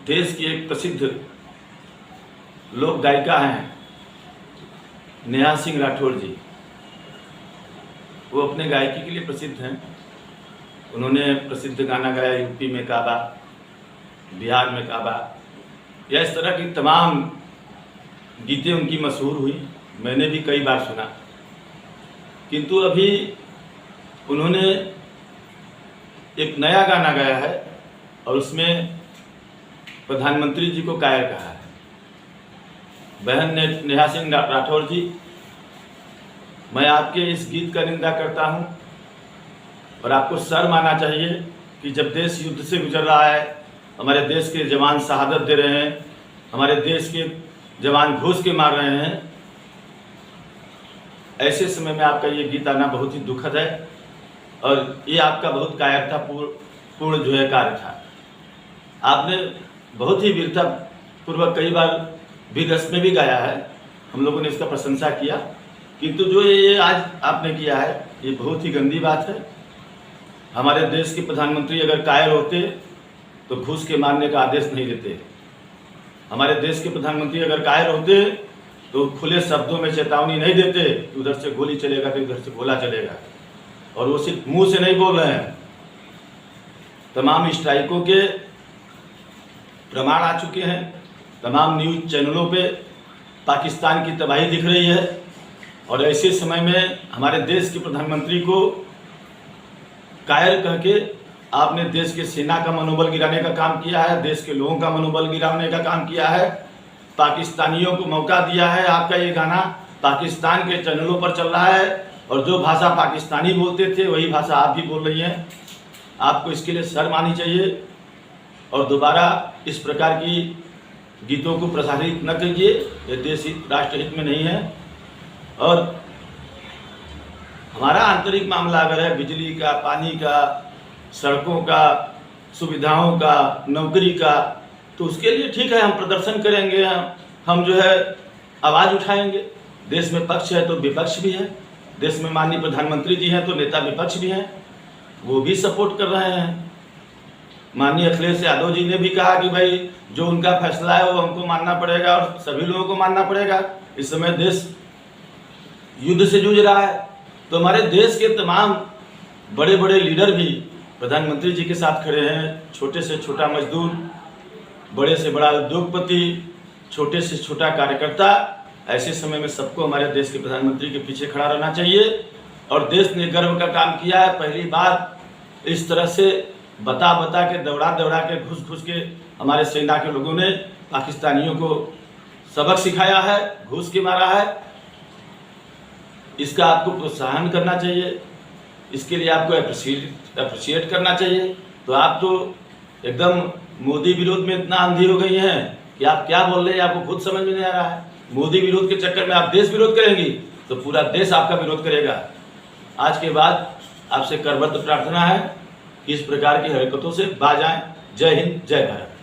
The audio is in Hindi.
देश की एक प्रसिद्ध लोक गायिका हैं नेहा सिंह राठौर जी। वो अपने गायकी के लिए प्रसिद्ध हैं। उन्होंने प्रसिद्ध गाना गाया यूपी में काबा, बिहार में काबा, या इस तरह की तमाम गीतें उनकी मशहूर हुई। मैंने भी कई बार सुना। किंतु अभी उन्होंने एक नया गाना गाया है और उसमें प्रधानमंत्री जी को कायर कहा है। बहन ने नेहा सिंह राठौर जी, मैं आपके इस गीत का निंदा करता हूं और आपको शर्म आना चाहिए कि जब देश युद्ध से गुजर रहा है, हमारे देश के जवान शहादत दे रहे हैं, हमारे देश के जवान घुस के मार रहे हैं, ऐसे समय में आपका ये गीत आना बहुत ही दुखद है और ये आपका बहुत कायरता पूर्ण जो है कार्य था। आपने बहुत ही वीरता पूर्वक कई बार भी रस में भी गाया है, हम लोगों ने इसका प्रशंसा किया। किंतु जो ये आज आपने किया है ये बहुत ही गंदी बात है। हमारे देश के प्रधानमंत्री अगर कायर होते तो घूस के मारने का आदेश नहीं देते। हमारे देश के प्रधानमंत्री अगर कायर होते तो खुले शब्दों में चेतावनी नहीं देते कि उधर से गोली चलेगा तो उधर से गोला चलेगा। और वो सिर्फ मुंह से नहीं बोल रहे हैं, तमाम स्ट्राइकों के प्रमाण आ चुके हैं। तमाम न्यूज़ चैनलों पे पाकिस्तान की तबाही दिख रही है और ऐसे समय में हमारे देश के प्रधानमंत्री को कायर कह के आपने देश के सेना का मनोबल गिराने का काम किया है, देश के लोगों का मनोबल गिराने का काम किया है, पाकिस्तानियों को मौका दिया है। आपका ये गाना पाकिस्तान के चैनलों पर चल रहा है और जो भाषा पाकिस्तानी बोलते थे वही भाषा आप भी बोल रही हैं। आपको इसके लिए शर्म आनी चाहिए और दोबारा इस प्रकार की गीतों को प्रसारित न कीजिए। ये देश हित राष्ट्र हित में नहीं है। और हमारा आंतरिक मामला अगर है बिजली का, पानी का, सड़कों का, सुविधाओं का, नौकरी का, तो उसके लिए ठीक है, हम प्रदर्शन करेंगे, हम जो है आवाज़ उठाएंगे। देश में पक्ष है तो विपक्ष भी है, देश में माननीय प्रधानमंत्री जी हैं तो नेता विपक्ष भी हैं, वो भी सपोर्ट कर रहे हैं। माननीय अखिलेश यादव जी ने भी कहा कि भाई जो उनका फैसला है वो हमको मानना पड़ेगा और सभी लोगों को मानना पड़ेगा। इस समय देश युद्ध से जूझ रहा है तो हमारे देश के तमाम बड़े बड़े लीडर भी प्रधानमंत्री जी के साथ खड़े हैं। छोटे से छोटा मजदूर, बड़े से बड़ा उद्योगपति, छोटे से छोटा कार्यकर्ता, ऐसे समय में सबको हमारे देश के प्रधानमंत्री के पीछे खड़ा रहना चाहिए। और देश ने गर्व का काम किया है। पहली बार इस तरह से बता के दौड़ा के घुस के हमारे सेना के लोगों ने पाकिस्तानियों को सबक सिखाया है, घुस के मारा है। इसका आपको प्रोत्साहन करना चाहिए, इसके लिए आपको अप्रिशिएट करना चाहिए। तो आप तो एकदम मोदी विरोध में इतना अंधी हो गई हैं कि आप क्या बोल रहे हैं आपको खुद समझ में नहीं आ रहा है। मोदी विरोध के चक्कर में आप देश विरोध करेंगी तो पूरा देश आपका विरोध करेगा। आज के बाद आपसे करबद्ध प्रार्थना है कि इस प्रकार की हरकतों से बाज आएं। जय हिंद, जय भारत।